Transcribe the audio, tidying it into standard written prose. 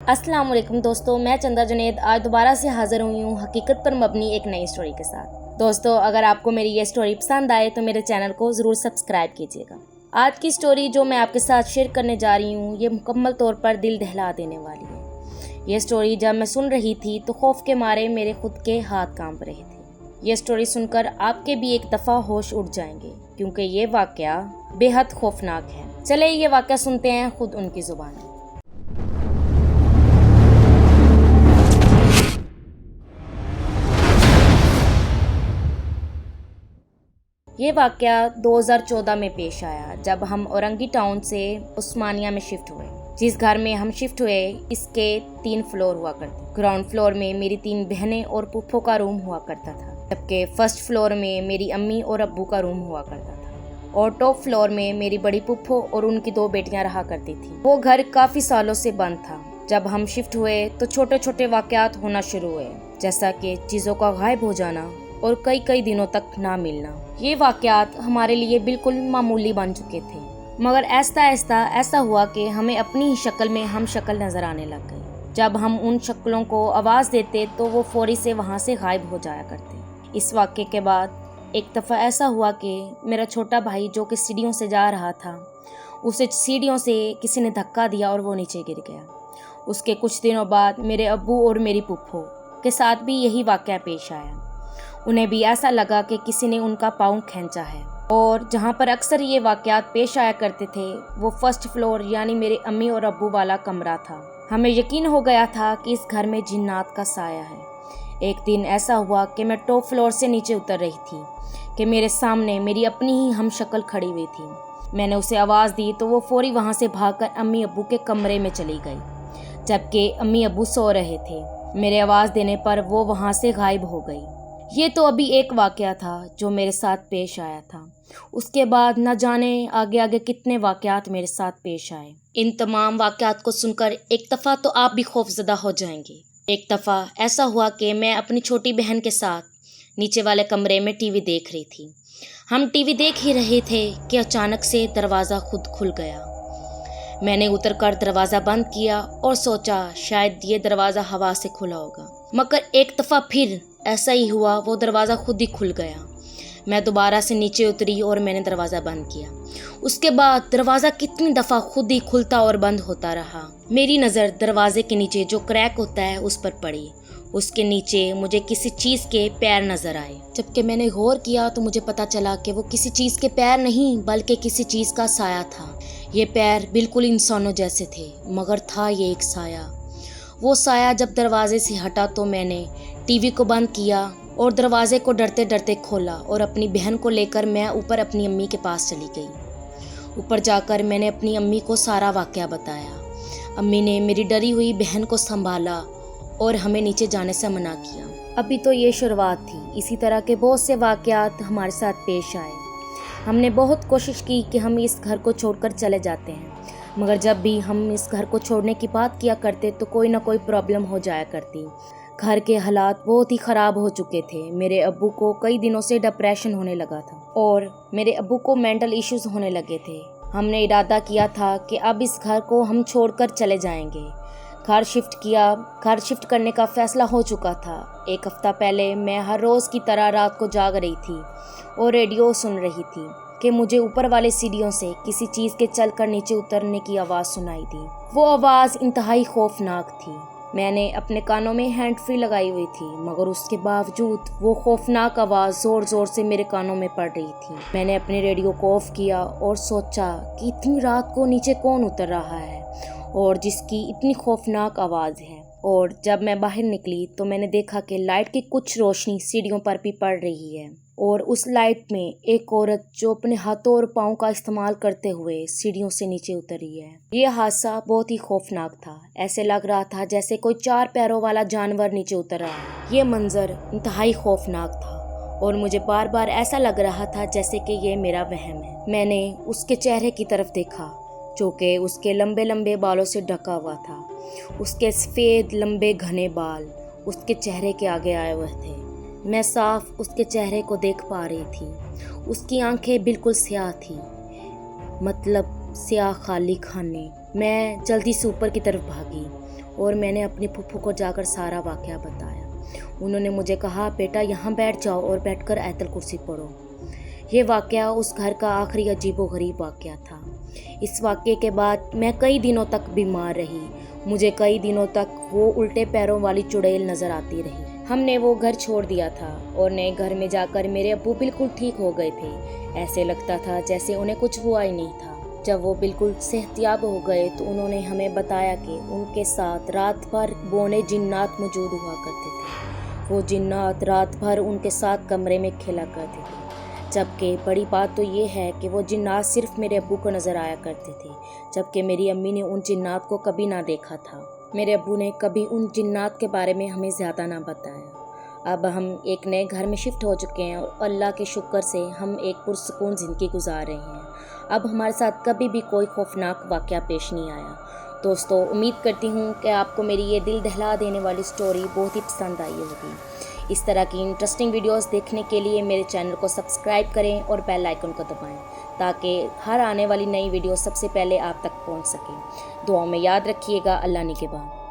अस्सलाम वालेकुम दोस्तों, मैं चंदा जुनैद आज दोबारा से हाज़िर हुई हूँ हकीकत पर मबनी एक नई स्टोरी के साथ। दोस्तों, अगर आपको मेरी ये स्टोरी पसंद आए तो मेरे चैनल को ज़रूर सब्सक्राइब कीजिएगा। आज की स्टोरी जो मैं आपके साथ शेयर करने जा रही हूँ ये मुकम्मल तौर पर दिल दहला देने वाली है। ये स्टोरी जब मैं सुन रही थी तो खौफ के मारे मेरे खुद के हाथ कांप रहे थे। ये स्टोरी सुनकर आपके भी एक दफ़ा होश उड़ जाएंगे क्योंकि ये वाक़या बेहद खौफनाक है। चले ये वाक़या सुनते हैं खुद उनकी ज़ुबान। ये वाक़या 2014 में पेश आया जब हम औरंगी टाउन से उस्मानिया में शिफ्ट हुए। जिस घर में हम शिफ्ट हुए इसके 3 फ्लोर हुआ करते। ग्राउंड फ्लोर में मेरी 3 बहनें और पुप्पो का रूम हुआ करता था, जबकि फर्स्ट फ्लोर में मेरी अम्मी और अब्बू का रूम हुआ करता था और टॉप फ्लोर में मेरी बड़ी पुप्पो और उनकी 2 बेटियां रहा करती थी। वो घर काफ़ी सालों से बंद था। जब हम शिफ्ट हुए तो छोटे छोटे वाक़यात होना शुरू हुए, जैसा कि चीज़ों का गायब हो जाना और कई दिनों तक ना मिलना। ये वाक़यात हमारे लिए बिल्कुल मामूली बन चुके थे, मगर आहिस्ता आहिस्ता ऐसा हुआ कि हमें अपनी ही शक्ल में हम शक्ल नज़र आने लग गई। जब हम उन शक्लों को आवाज़ देते तो वो फौरी से वहाँ से गायब हो जाया करते। इस वाक़े के बाद एक दफ़ा ऐसा हुआ कि मेरा छोटा भाई जो कि सीढ़ियों से जा रहा था, उसे सीढ़ियों से किसी ने धक्का दिया और वो नीचे गिर गया। उसके कुछ दिनों बाद मेरे अब्बू और मेरी पुप्पो के साथ भी यही वाक़या पेश आया। उन्हें भी ऐसा लगा कि किसी ने उनका पाँव खींचा है और जहाँ पर अक्सर ये वाक़यात पेश आया करते थे वो फर्स्ट फ्लोर यानी मेरे अम्मी और अब्बू वाला कमरा था। हमें यकीन हो गया था कि इस घर में जिन्नात का साया है। एक दिन ऐसा हुआ कि मैं टॉप फ्लोर से नीचे उतर रही थी कि मेरे सामने मेरी अपनी ही हम शक्ल खड़ी हुई थी। मैंने उसे आवाज़ दी तो वो फौरी वहाँ से भागकर अम्मी अब्बू के कमरे में चली गई, जबकि अम्मी अब्बू सो रहे थे। मेरे आवाज़ देने पर वो वहाँ से गायब हो गई। ये तो अभी एक वाक़या था जो मेरे साथ पेश आया था। उसके बाद न जाने आगे आगे कितने वाक़यात मेरे साथ पेश आए। इन तमाम वाक़यात को सुनकर एक दफ़ा तो आप भी खौफज़दा हो जाएंगे। एक दफ़ा ऐसा हुआ कि मैं अपनी छोटी बहन के साथ नीचे वाले कमरे में टीवी देख रही थी। हम टीवी देख ही रहे थे कि अचानक से दरवाज़ा खुद खुल गया। मैंने उतरकर दरवाज़ा बंद किया और सोचा शायद ये दरवाज़ा हवा से खुला होगा, मगर एक दफ़ा फिर ऐसा ही हुआ, वो दरवाज़ा खुद ही खुल गया। मैं दोबारा से नीचे उतरी और मैंने दरवाज़ा बंद किया। उसके बाद दरवाज़ा कितनी दफ़ा खुद ही खुलता और बंद होता रहा। मेरी नज़र दरवाजे के नीचे जो क्रैक होता है उस पर पड़ी। उसके नीचे मुझे किसी चीज़ के पैर नज़र आए। जबकि मैंने गौर किया तो मुझे पता चला कि वो किसी चीज़ के पैर नहीं बल्कि किसी चीज़ का साया था। ये पैर बिल्कुल इंसानों जैसे थे, मगर था ये एक साया। वो साया जब दरवाजे से हटा तो मैंने टीवी को बंद किया और दरवाजे को डरते डरते खोला और अपनी बहन को लेकर मैं ऊपर अपनी अम्मी के पास चली गई। ऊपर जाकर मैंने अपनी अम्मी को सारा वाक़या बताया। अम्मी ने मेरी डरी हुई बहन को संभाला और हमें नीचे जाने से मना किया। अभी तो ये शुरुआत थी, इसी तरह के बहुत से वाक़यात हमारे साथ पेश आए। हमने बहुत कोशिश की कि हम इस घर को छोड़कर चले जाते हैं, मगर जब भी हम इस घर को छोड़ने की बात किया करते तो कोई ना कोई प्रॉब्लम हो जाया करती। घर के हालात बहुत ही ख़राब हो चुके थे। मेरे अब्बू को कई दिनों से डिप्रेशन होने लगा था और मेरे अब्बू को मेंटल इश्यूज होने लगे थे। हमने इरादा किया था कि अब इस घर को हम छोड़कर चले जाएंगे। घर शिफ्ट करने का फ़ैसला हो चुका था। एक हफ़्ता पहले मैं हर रोज़ की तरह रात को जाग रही थी और रेडियो सुन रही थी कि मुझे ऊपर वाले सीढ़ियों से किसी चीज़ के चलकर नीचे उतरने की आवाज़ सुनाई दी। वो आवाज़ इंतहाई खौफनाक थी। मैंने अपने कानों में हैंड फ्री लगाई हुई थी, मगर उसके बावजूद वो खौफनाक आवाज़ ज़ोर ज़ोर से मेरे कानों में पड़ रही थी। मैंने अपने रेडियो को ऑफ किया और सोचा कि इतनी रात को नीचे कौन उतर रहा है और जिसकी इतनी खौफनाक आवाज़ है। और जब मैं बाहर निकली तो मैंने देखा कि लाइट की कुछ रोशनी सीढ़ियों पर भी पड़ रही है और उस लाइट में एक औरत जो अपने हाथों और पाँव का इस्तेमाल करते हुए सीढ़ियों से नीचे उतरी है। ये हादसा बहुत ही खौफनाक था। ऐसे लग रहा था जैसे कोई 4 पैरों वाला जानवर नीचे उतर रहा है। ये मंजर इंतहाई खौफनाक था और मुझे बार बार ऐसा लग रहा था जैसे कि ये मेरा वहम है। मैंने उसके चेहरे की तरफ देखा जो कि उसके लंबे लंबे बालों से ढका हुआ था। उसके सफ़ेद लंबे घने बाल उसके चेहरे के आगे आए हुए थे। मैं साफ उसके चेहरे को देख पा रही थी। उसकी आंखें बिल्कुल स्याह थी, मतलब स्याह खाली खाने। मैं जल्दी से ऊपर की तरफ भागी اور میں نے اپنی پھپھو کو جا کر سارا واقعہ بتایا۔ انہوں نے مجھے کہا بیٹا یہاں بیٹھ جاؤ اور بیٹھ کر آیت الکرسی پڑھو۔ یہ واقعہ اس گھر کا آخری عجیب و غریب واقعہ تھا۔ اس واقعے کے بعد میں کئی دنوں تک بیمار رہی۔ مجھے کئی دنوں تک وہ الٹے پیروں والی چڑیل نظر آتی رہی۔ ہم نے وہ گھر چھوڑ دیا تھا اور نئے گھر میں جا کر میرے ابو بالکل ٹھیک ہو گئے تھے۔ ایسے لگتا تھا جیسے انہیں کچھ ہوا ہی نہیں تھا۔ جب وہ بالکل صحت یاب ہو گئے تو انہوں نے ہمیں بتایا کہ ان کے ساتھ رات بھر بونے جنات موجود ہوا کرتے تھے۔ وہ جنات رات بھر ان کے ساتھ کمرے میں کھیلا کرتے تھے۔ جبکہ بڑی بات تو یہ ہے کہ وہ جنات صرف میرے ابو کو نظر آیا کرتے تھے، جبکہ میری امی نے ان جنات کو کبھی نہ دیکھا تھا۔ میرے ابو نے کبھی ان جنات کے بارے میں ہمیں زیادہ نہ بتایا۔ اب ہم ایک نئے گھر میں شفٹ ہو چکے ہیں اور اللہ کے شکر سے ہم ایک پرسکون زندگی گزار رہے ہیں۔ اب ہمارے ساتھ کبھی بھی کوئی خوفناک واقعہ پیش نہیں آیا۔ دوستو، امید کرتی ہوں کہ آپ کو میری یہ دل دہلا دینے والی سٹوری بہت ہی پسند آئی ہوگی۔ اس طرح کی انٹرسٹنگ ویڈیوز دیکھنے کے لیے میرے چینل کو سبسکرائب کریں اور بیل آئیکن کو دبائیں تاکہ ہر آنے والی نئی ویڈیو سب سے پہلے آپ تک پہنچ سکے۔ دعاؤں میں یاد رکھیے گا۔ اللہ نگہبان۔